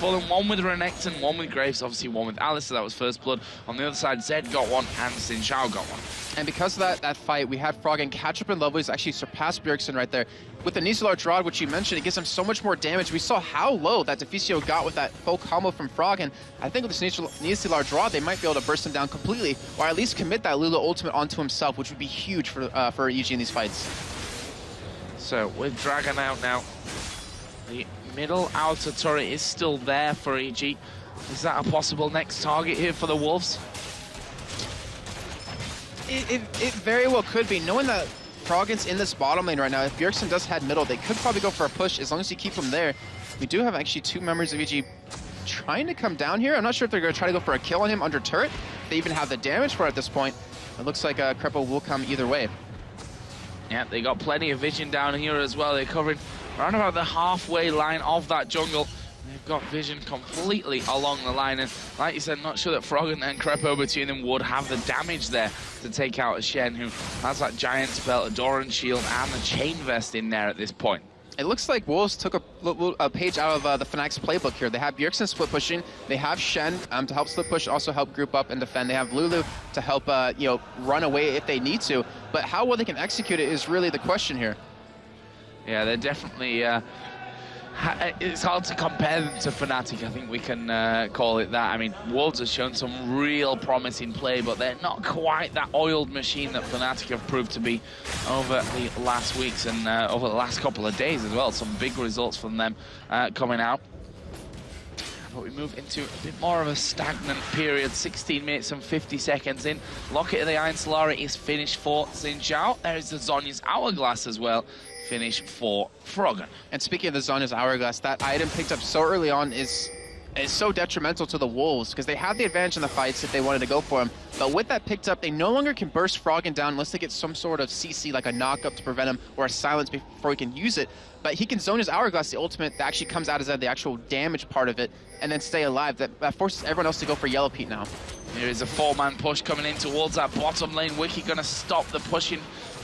for them. One with Renekton, one with Graves, obviously one with Alice, so that was first blood. On the other side, Zed got one, and Xin Zhao got one. And because of that fight, we had Froggen catch up in level. He's actually surpassed Bjergsen right there. With the Niselar Rod, which you mentioned, it gives him so much more damage. We saw how low that Deficio got with that full combo from Froggen. I think with this Niselar Rod, they might be able to burst him down completely, or at least commit that Lulu ultimate onto himself, which would be huge for EG in these fights. So, with Dragon out now, the middle outer turret is still there for EG. Is that a possible next target here for the Wolves? It very well could be. Knowing that Froggen's in this bottom lane right now, if Bjergsen does head middle, they could probably go for a push as long as you keep him there. We do have actually 2 members of EG trying to come down here. I'm not sure if they're going to try to go for a kill on him under turret. They even have the damage for it at this point. It looks like Krepo will come either way. Yeah, they got plenty of vision down here as well. They're covering around about the halfway line of that jungle. They've got vision completely along the line, and like you said, not sure that Froggen and Krepo between them would have the damage there to take out a Shen, who has that Giant's Belt, a Doran Shield, and the Chain Vest in there at this point. It looks like Wolves took a page out of the Fnatic's playbook here. They have Bjergsen split pushing. They have Shen to help split push, also help group up and defend. They have Lulu to help run away if they need to. But how well they can execute it is really the question here. Yeah, they're definitely... it's hard to compare them to Fnatic, I think we can call it that. I mean, Wolves have shown some real promise in play, but they're not quite that oiled machine that Fnatic have proved to be over the last weeks and over the last couple of days as well. Some big results from them coming out. But we move into a bit more of a stagnant period, 16 minutes and 50 seconds in. Locket of the Iron Solari is finished for Xin Zhao. There is the Zhonya's Hourglass as well. Finish for Froggen. And speaking of the Zhonya's Hourglass, that item picked up so early on is so detrimental to the Wolves because they have the advantage in the fights if they wanted to go for him. But with that picked up, they no longer can burst Froggen down unless they get some sort of CC, like a knock-up to prevent him, or a silence before he can use it. But he can Zhonya's Hourglass, the ultimate, that actually comes out as the actual damage part of it, and then stay alive. That forces everyone else to go for Yellow Pete now. There is a 4-man push coming in towards that bottom lane. Wiki going to stop the pushing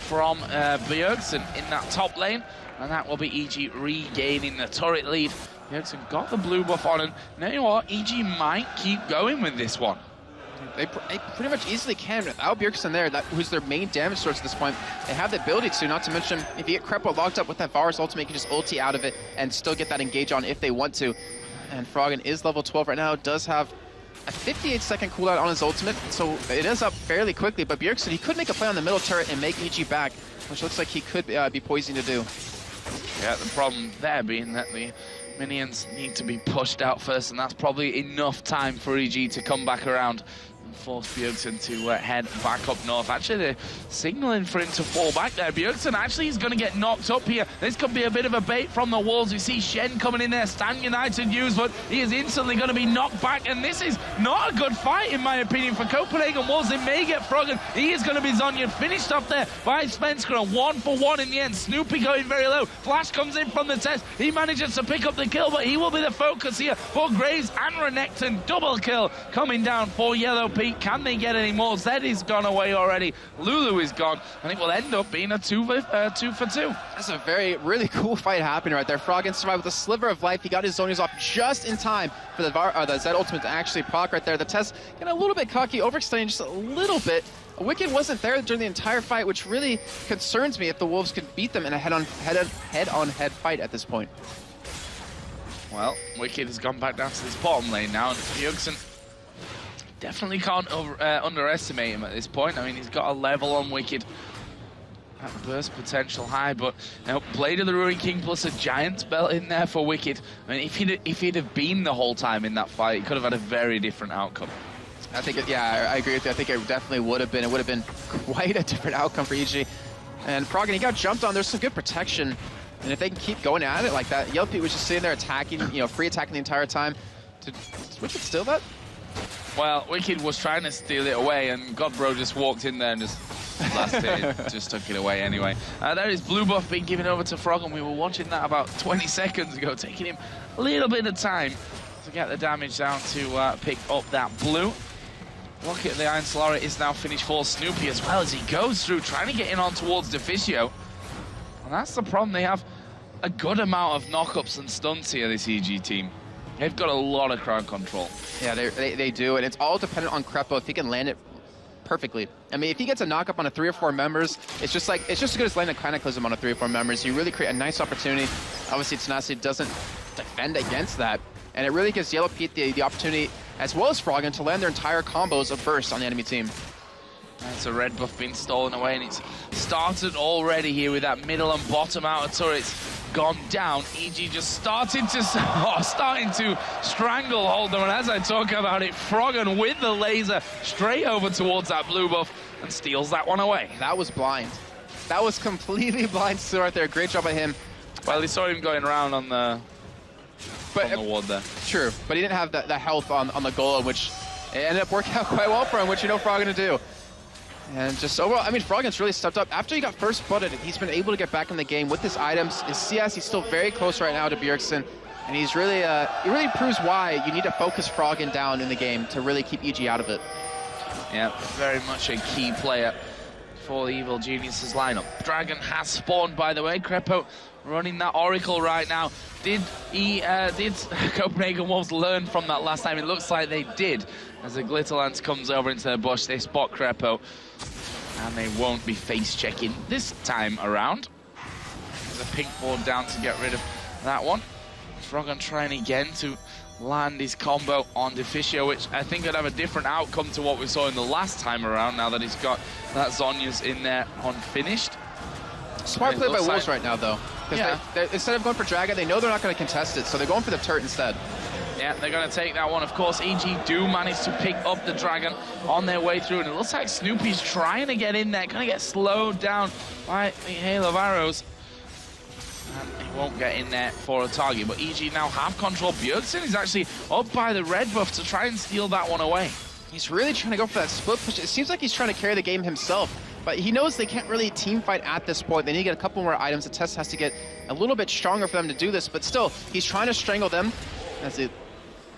from Bjergsen in that top lane, and that will be EG regaining the turret lead. Bjergsen got the blue buff on, and you know what? EG might keep going with this one. They pretty much easily can. Without Bjergsen there, who's their main damage source at this point, they have the ability to, not to mention, if you get Krepo locked up with that Varus ultimate, you can just ulti out of it and still get that engage on if they want to. And Froggen is level 12 right now, does have a 58-second cooldown on his ultimate, so it is up fairly quickly, but Bjergsen, he could make a play on the middle turret and make EG back, which looks like he could be poised to do. Yeah, the problem there being that the minions need to be pushed out first, and that's probably enough time for EG to come back around and force Bjergsen to head back up north. Actually, they're signaling for him to fall back there. Bjergsen actually is going to get knocked up here. This could be a bit of a bait from the Wolves. We see Shen coming in there, Stan United use, but he is instantly going to be knocked back, and this is not a good fight, in my opinion, for Copenhagen Wolves. They may get Froggen. He is going to be Zhonya, finished up there by Spencer, 1-for-1 in the end. Snoopy going very low. Flash comes in from the test. He manages to pick up the kill, but he will be the focus here for Graves and Renekton. Double kill coming down for Yellow Pete. Can they get any more? Zed is gone away already. Lulu is gone, and it will end up being a 2 for 2. That's a really cool fight happening right there. Froggen survived with a sliver of life. He got his Zhonya's off just in time for the Zed ultimate to actually proc right there. The test getting a little bit cocky, overextending just a little bit. Wicked wasn't there during the entire fight, which really concerns me if the Wolves could beat them in a head-on-head fight at this point. Well, Wicked has gone back down to this bottom lane now, and Bjergsen definitely can't underestimate him at this point. I mean, he's got a level on Wicked. That burst potential high, but Blade of the Ruined King plus a Giant's Belt in there for Wicked. I mean, if he'd have been the whole time in that fight, he could have had a very different outcome. I think, I agree with you. I think it definitely would have been. It would have been quite a different outcome for EG. And Froggen, he got jumped on. There's some good protection. And if they can keep going at it like that, Yellow Pete was just sitting there attacking, free attacking the entire time. Did Wicked steal that? Well, Wicked was trying to steal it away, and Godbro just walked in there and just blasted it, just took it away anyway. There is blue buff being given over to Froggen. We were watching that about 20 seconds ago, taking him a little bit of time to get the damage down to pick up that blue. Rocket the Iron Solari is now finished for Snoopy as well as he goes through, trying to get in on towards Deficio. And that's the problem. They have a good amount of knockups and stunts here, this EG team. They've got a lot of crowd control. Yeah, they do, and it's all dependent on Krepo if he can land it perfectly. I mean, if he gets a knock up on a 3 or 4 members, it's just as good as landing a Cataclysm on a 3 or 4 members. You really create a nice opportunity. Obviously, Tenacity doesn't defend against that, and it really gives Yellow Pete the opportunity, as well as Froggen, to land their entire combos of burst on the enemy team. That's a red buff being stolen away, and it's started already here with that middle and bottom outer turrets gone down. EG just starting to stranglehold them, and as I talk about it, Froggen with the laser straight over towards that blue buff and steals that one away. That was blind. That was completely blind still right there. Great job by him. Well, he saw him going around on the ward there. True, but he didn't have the health on the Golem, which it ended up working out quite well for him, which you know Froggen to do. And just overall, I mean, Froggen's really stepped up. After he got first blooded, he's been able to get back in the game with his items. His CS, he's still very close right now to Bjergsen. And he's really, it really proves why you need to focus Froggen down in the game to really keep EG out of it. Yeah, very much a key player for the Evil Geniuses lineup. Dragon has spawned, by the way. Krepo running that Oracle right now. Did Copenhagen Wolves learn from that last time? It looks like they did. As the Glitterlance comes over into the bush, they spot Krepo, and they won't be face checking this time around. There's a pink board down to get rid of that one. Froggen trying again to land his combo on Deficio, which I think would have a different outcome to what we saw in the last time around, now that he's got that Zhonya's in there unfinished. Smart play by Wolves right now, though. Yeah. Instead of going for Dragon, they know they're not going to contest it, so they're going for the turret instead. Yeah, they're going to take that one. Of course, EG do manage to pick up the Dragon on their way through, and it looks like Snoopy's trying to get in there, going to get slowed down by the hail of arrows. And he won't get in there for a target, but EG now have control. Bjergsen is actually up by the red buff to try and steal that one away. He's really trying to go for that split push. It seems like he's trying to carry the game himself, but he knows they can't really team fight at this point. They need to get a couple more items. The test has to get a little bit stronger for them to do this, but still, he's trying to strangle them. That's it.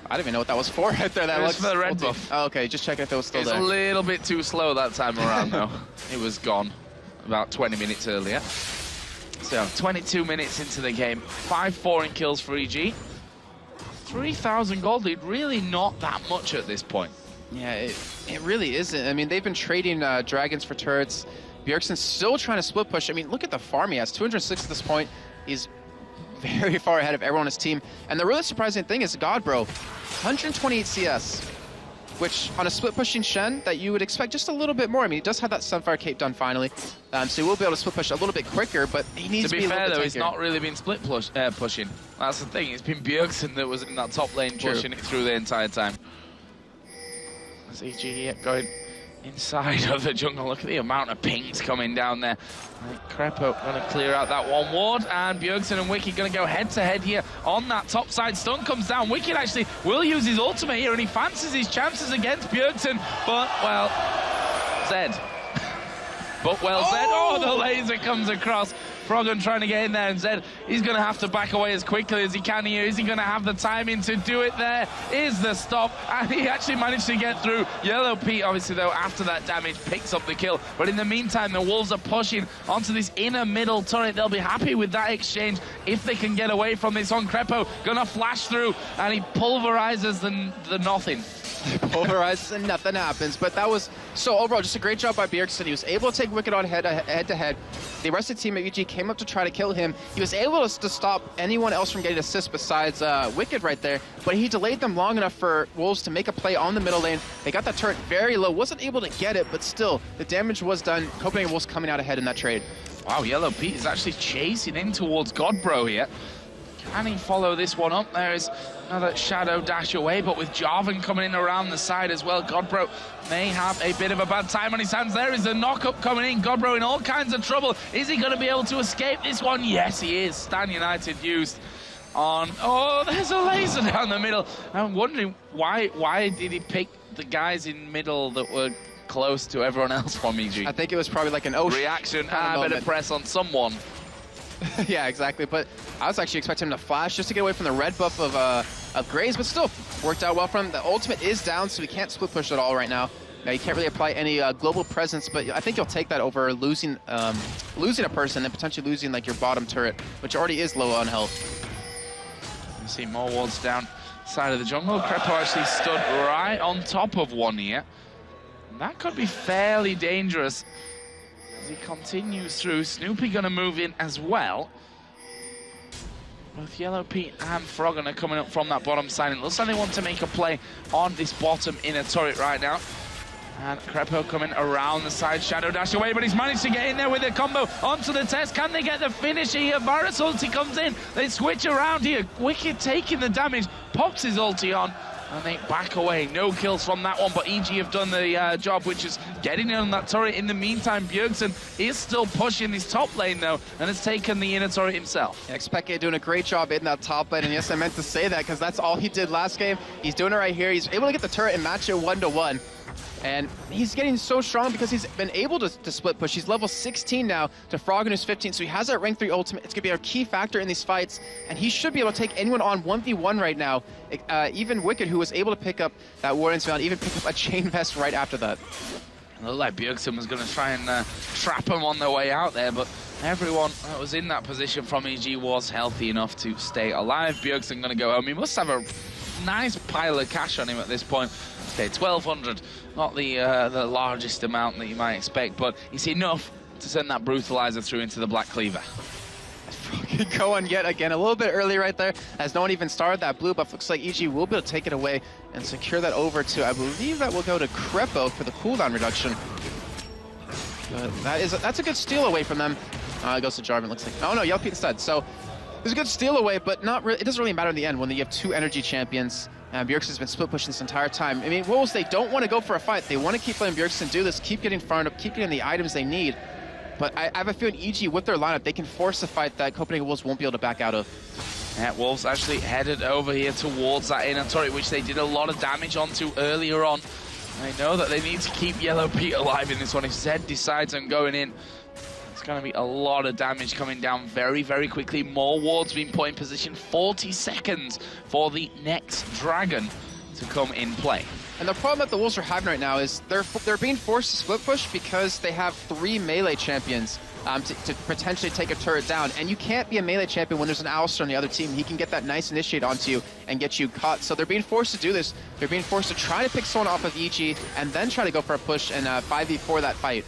I don't even know what that was for right there. That was for the red buff. Oh, okay, just checking if it was still there. It's a little bit too slow that time around, though. It was gone about 20 minutes earlier. So, 22 minutes into the game. 5-4 in kills for EG. 3,000 gold lead, really not that much at this point. Yeah, it really isn't. I mean, they've been trading dragons for turrets. Bjergsen's still trying to split push. I mean, look at the farm he has. 206 at this point. He's very far ahead of everyone on his team. And the really surprising thing is Godbro, 128 CS, which on a split pushing Shen that you would expect just a little bit more. I mean, he does have that Sunfire Cape done finally, so he will be able to split push a little bit quicker, but he needs to be fair, though, he's not really been split pushing. That's the thing. It's been Bjergsen that was in that top lane pushing it through the entire time. There's EG here going inside of the jungle. Look at the amount of pings coming down there. Krepo going to clear out that one ward, and Bjergsen and Wicked going to go head-to-head here on that top side. Stun comes down. Wicked actually will use his ultimate here, and he fancies his chances against Bjergsen, but, well, Zed. But, well, Zed. Oh, the laser comes across. Froggen trying to get in there, and Zed, he's going to have to back away as quickly as he can here. Is he going to have the timing to do it? There is the stop, and he actually managed to get through. Yellow Pete, obviously, though, after that damage, picks up the kill. But in the meantime, the Wolves are pushing onto this inner middle turret. They'll be happy with that exchange if they can get away from this on. Krepo going to flash through, and he pulverizes the nothing. Pulverizes and nothing happens, but that was so overall just a great job by Bjergsen. He was able to take Wicked on head-to-head. The rest of the team at UG came up to try to kill him. He was able to stop anyone else from getting assists besides Wicked right there, but he delayed them long enough for Wolves to make a play on the middle lane. They got that turret very low, wasn't able to get it, but still, the damage was done. Copenhagen Wolves coming out ahead in that trade. Wow, Yellow Pete is actually chasing in towards Godbro here. Can he follow this one up? There is another shadow dash away, but with Jarvan coming in around the side as well, Godbro may have a bit of a bad time on his hands. There is a knock-up coming in. Godbro in all kinds of trouble. Is he going to be able to escape this one? Yes, he is. Stan United used on... Oh, there's a laser down the middle. I'm wondering why did he pick the guys in middle that were close to everyone else from EG? I think it was probably like an ocean reaction. Better press on someone. Yeah, exactly. But I was actually expecting him to flash just to get away from the red buff of Graves, but still worked out well for him. The ultimate is down, so he can't split push at all right now. Now, you can't really apply any global presence, but I think you'll take that over losing a person and potentially losing like your bottom turret, which already is low on health. You see more wards down side of the jungle. Crepo actually stood right on top of one here. That could be fairly dangerous as he continues through. Snoopy going to move in as well. Both Yellow Pete and Froggen are coming up from that bottom side. It looks like they want to make a play on this bottom inner turret right now. And Crepo coming around the side, Shadow dash away, but he's managed to get in there with a combo onto the test. Can they get the finish here? Varus ulti comes in, they switch around here. Wicked taking the damage, pops his ulti on, and they back away. No kills from that one, but EG have done the job, which is getting in on that turret. In the meantime, Bjergsen is still pushing his top lane, though, and has taken the inner turret himself. Yeah, Xpeke doing a great job in that top lane, and yes, I meant to say that, because that's all he did last game. He's doing it right here. He's able to get the turret and match it 1-to-1. And he's getting so strong because he's been able to split push. He's level 16 now to Froggen, who's 15, so he has that rank 3 ultimate. It's going to be a key factor in these fights, and he should be able to take anyone on 1v1 right now. Even Wicked, who was able to pick up that Warden's Veil, even pick up a Chain Vest right after that. It looked like Bjergsen was going to try and trap him on their way out there, but everyone that was in that position from EG was healthy enough to stay alive. Bjergsen going to go home. He must have a nice pile of cash on him at this point. Okay, 1,200, not the largest amount that you might expect, but it's enough to send that Brutalizer through into the Black Cleaver. Going yet again, a little bit early right there, as no one even started that blue buff. Looks like EG will be able to take it away and secure that over to, I believe that will go to Crepo for the cooldown reduction. But that's a good steal away from them. It goes to Jarvan, looks like. Oh no, Yellow Pete instead. So there's a good steal away, but not really. It doesn't really matter in the end when you have 2 energy champions. Bjergsen's been split pushing this entire time. I mean, Wolves, they don't want to go for a fight. They want to keep letting Bjergsen do this, keep getting farmed up, keep getting the items they need. But I have a feeling EG, with their lineup, they can force a fight that Copenhagen Wolves won't be able to back out of. Yeah, Wolves actually headed over here towards that inner turret, which they did a lot of damage onto earlier on. They know that they need to keep Yellow Pete alive in this one. If Zed decides on going in, it's going to be a lot of damage coming down very, very quickly. More wards being put in position. 40 seconds for the next dragon to come in play. And the problem that the Wolves are having right now is they're being forced to split push because they have 3 melee champions to potentially take a turret down. And you can't be a melee champion when there's an Alistar on the other team. He can get that nice initiate onto you and get you caught. So they're being forced to do this. They're being forced to try to pick someone off of EG and then try to go for a push and 5v4 that fight.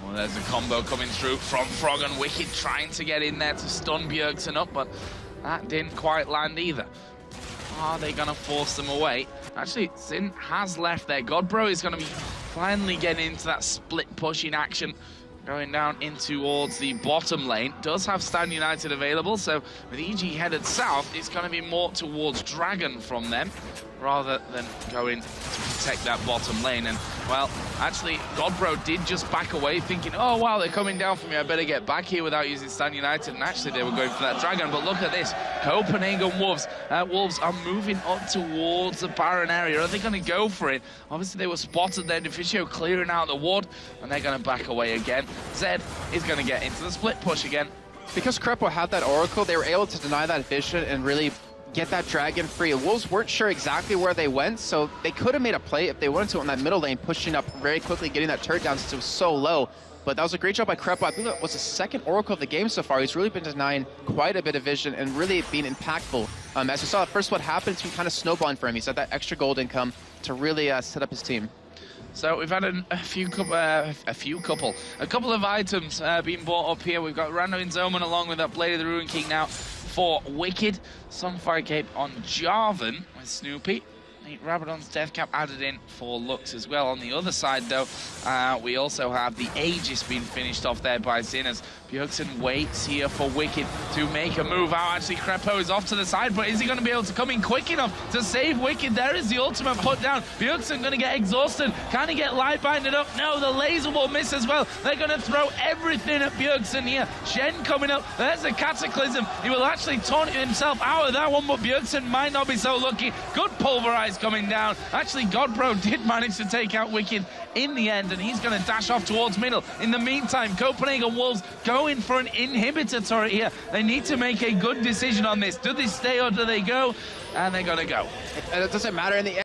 Well, there's a combo coming through from Froggen. Wicked trying to get in there to stun Bjergsen up, but that didn't quite land either. Are they going to force them away? Actually, Sin has left there. Godbro is going to be finally getting into that split push in action, going down in towards the bottom lane. Does have Stand United available, so with EG headed south, it's going to be more towards Dragon from them, rather than going to protect that bottom lane. And, well, actually, Godbro did just back away, thinking, oh, wow, they're coming down for me, I better get back here without using Stand United. And actually, they were going for that Dragon. But look at this, Copenhagen Wolves. Wolves are moving up towards the Baron area. Are they going to go for it? Obviously, they were spotted there. Deficio clearing out the ward, and they're going to back away again. Zed is going to get into the split push again. Because Crepo had that Oracle, they were able to deny that vision and really get that dragon free. Wolves weren't sure exactly where they went, so they could have made a play if they wanted to on that middle lane, pushing up very quickly, getting that turret down since it was so low. But that was a great job by Crepo. I think that was the 2nd Oracle of the game so far. He's really been denying quite a bit of vision and really being impactful. As you saw, at first what happened, it's been kind of snowballing for him. He's had that extra gold income to really set up his team. So we've had a couple of items being brought up here. We've got Rando Inzoman along with that Blade of the Ruin King now for Wicked. Sunfire Cape on Jarvan with Snoopy. Rabadon's Death Cap added in for Lux as well. On the other side, though, we also have the Aegis being finished off there by Sinners. Bjergsen waits here for Wicked to make a move out. Actually, Crepo is off to the side, but is he going to be able to come in quick enough to save Wicked? There is the ultimate put down. Bjergsen going to get exhausted. Can he get light binded up? No, the laser will miss as well. They're going to throw everything at Bjergsen here. Shen coming up. There's a Cataclysm. He will actually taunt himself out of that one, but Bjergsen might not be so lucky. Good pulverize coming down. Actually, Godbro did manage to take out Wicked in the end, and he's going to dash off towards middle. In the meantime, Copenhagen Wolves going for an inhibitor turret here. They need to make a good decision on this. Do they stay or do they go? And they're going to go. It doesn't matter in the end.